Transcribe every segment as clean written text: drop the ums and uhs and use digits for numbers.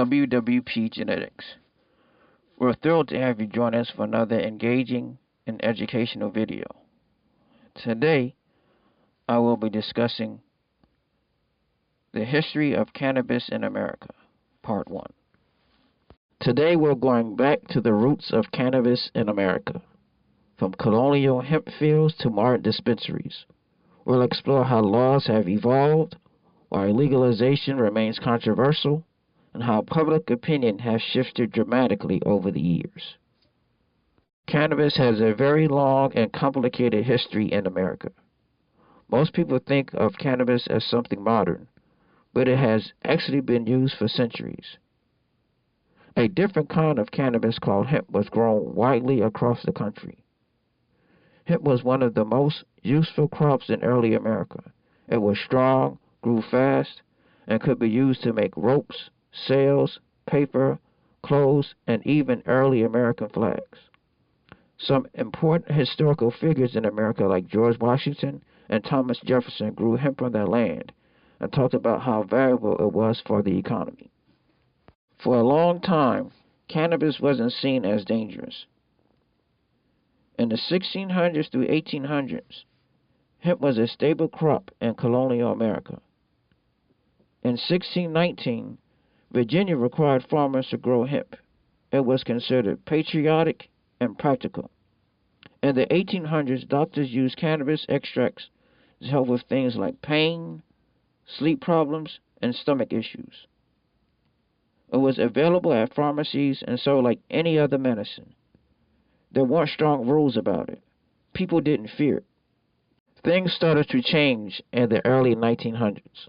WWP Genetics. We're thrilled to have you join us for another engaging and educational video. Today, I will be discussing the history of cannabis in America, Part 1. Today, we're going back to the roots of cannabis in America, from colonial hemp fields to modern dispensaries. We'll explore how laws have evolved, why legalization remains controversial, and how public opinion has shifted dramatically over the years. Cannabis has a very long and complicated history in America. Most people think of cannabis as something modern, but it has actually been used for centuries. A different kind of cannabis called hemp was grown widely across the country. Hemp was one of the most useful crops in early America. It was strong, grew fast, and could be used to make ropes, sails, paper, clothes, and even early American flags. Some important historical figures in America like George Washington and Thomas Jefferson grew hemp on their land and talked about how valuable it was for the economy. For a long time, cannabis wasn't seen as dangerous. In the 1600s through 1800s, hemp was a stable crop in colonial America. In 1619, Virginia required farmers to grow hemp. It was considered patriotic and practical. In the 1800s, doctors used cannabis extracts to help with things like pain, sleep problems, and stomach issues. It was available at pharmacies and sold like any other medicine. There weren't strong rules about it. People didn't fear it. Things started to change in the early 1900s.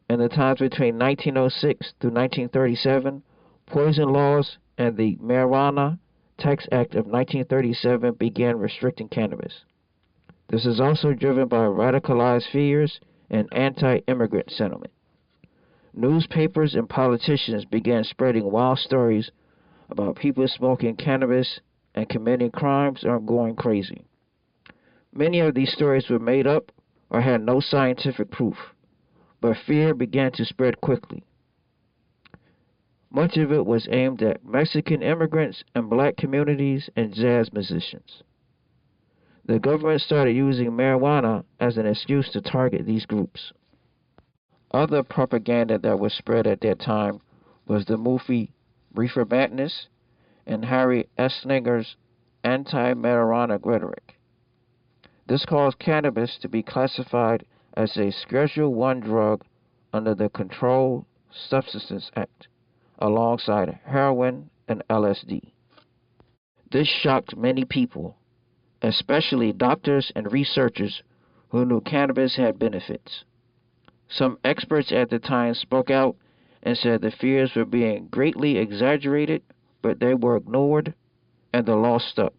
In the times between 1906 through 1937, poison laws and the Marijuana Tax Act of 1937 began restricting cannabis. This is also driven by radicalized fears and anti-immigrant sentiment. Newspapers and politicians began spreading wild stories about people smoking cannabis and committing crimes or going crazy. Many of these stories were made up or had no scientific proof, but fear began to spread quickly. Much of it was aimed at Mexican immigrants and black communities and jazz musicians. The government started using marijuana as an excuse to target these groups. Other propaganda that was spread at that time was the movie Reefer Madness and Harry Anslinger's anti-marijuana rhetoric. This caused cannabis to be classified as a Schedule I drug under the Controlled Substances Act, alongside heroin and LSD. This shocked many people, especially doctors and researchers who knew cannabis had benefits. Some experts at the time spoke out and said the fears were being greatly exaggerated, but they were ignored and the law stuck.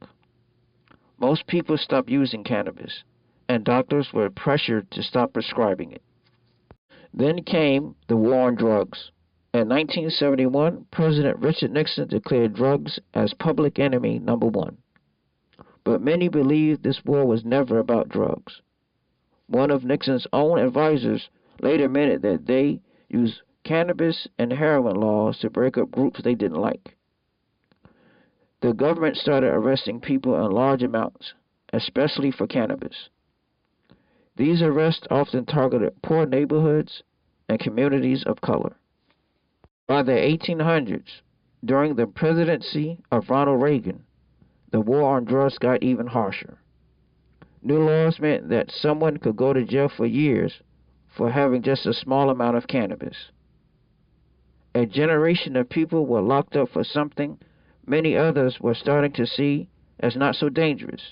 Most people stopped using cannabis, and doctors were pressured to stop prescribing it. Then came the war on drugs. In 1971, President Richard Nixon declared drugs as public enemy number one. But many believed this war was never about drugs. One of Nixon's own advisors later admitted that they used cannabis and heroin laws to break up groups they didn't like. The government started arresting people in large amounts, especially for cannabis. These arrests often targeted poor neighborhoods and communities of color. By the 1800s, during the presidency of Ronald Reagan, the war on drugs got even harsher. New laws meant that someone could go to jail for years for having just a small amount of cannabis. A generation of people were locked up for something many others were starting to see as not so dangerous.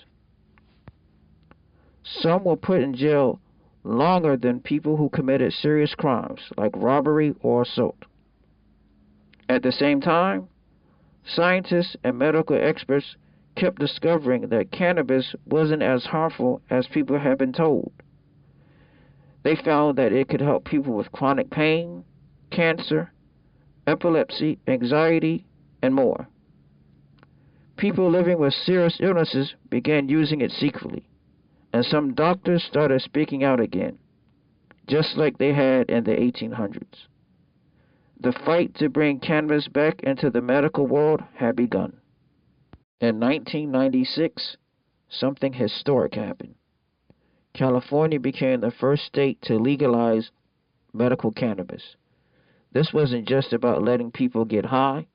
Some were put in jail longer than people who committed serious crimes like robbery or assault. At the same time, scientists and medical experts kept discovering that cannabis wasn't as harmful as people had been told. They found that it could help people with chronic pain, cancer, epilepsy, anxiety, and more. People living with serious illnesses began using it secretly, and some doctors started speaking out again, just like they had in the 1800s. The fight to bring cannabis back into the medical world had begun. In 1996, something historic happened. California became the first state to legalize medical cannabis. This wasn't just about letting people get high,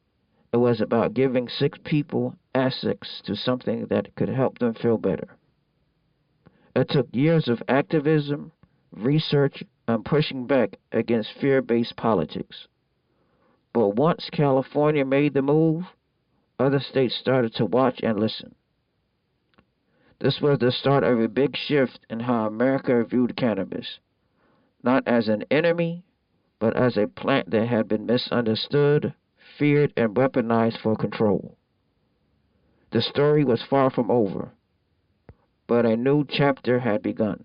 it was about giving sick people access to something that could help them feel better. It took years of activism, research, and pushing back against fear based politics. But once California made the move, other states started to watch and listen. This was the start of a big shift in how America viewed cannabis, not as an enemy, but as a plant that had been misunderstood, feared, and weaponized for control. The story was far from over, but a new chapter had begun.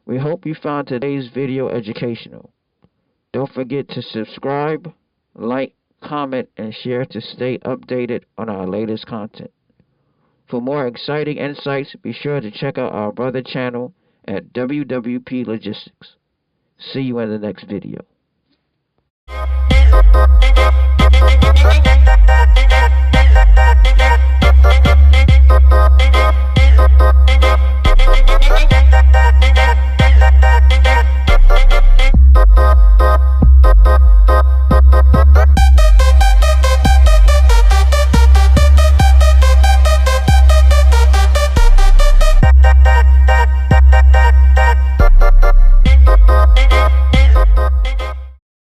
We hope you found today's video educational. Don't forget to subscribe, like, comment, and share to stay updated on our latest content. For more exciting insights, be sure to check out our brother channel at WWP Logistics. See you in the next video.